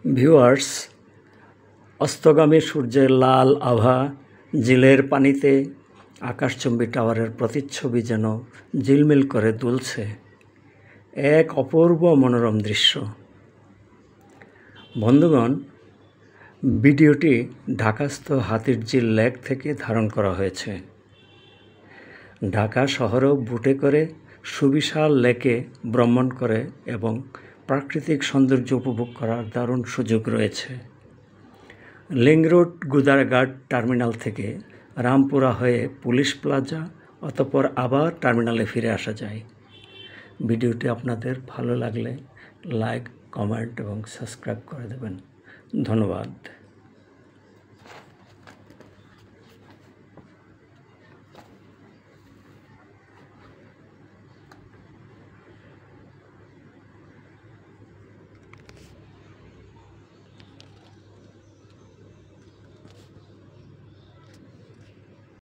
Viewers, অস্তগামী সূর্যের লাল আভা, ঝিলের পানিতে আকাশচুম্বী টাওয়ারের প্রতিচ্ছবি যেন ঝিলমিল করে দুলছে। এক অপূর্ব মনোরম দৃশ্য। বন্ধুগণ, ভিডিওটি ঢাকাস্থ হাতিরঝিল লেক থেকে ধারণ করা হয়েছে। ঢাকা শহরেও বুটে করে সুবিশাল লেকে ভ্রমণ করে এবং প্রাকৃতিক সৌন্দর্য উপভোগ করার দারুণ সুযোগ রয়েছে। লিংক রোড গুদারঘাট টার্মিনাল থেকে রামপুরা হয়ে পুলিশ প্লাজা, অতঃপর আবার টার্মিনালে ফিরে আসা যায়। ভিডিওটি আপনাদের ভালো লাগলে লাইক, কমেন্ট এবং সাবস্ক্রাইব করে দেবেন। ধন্যবাদ।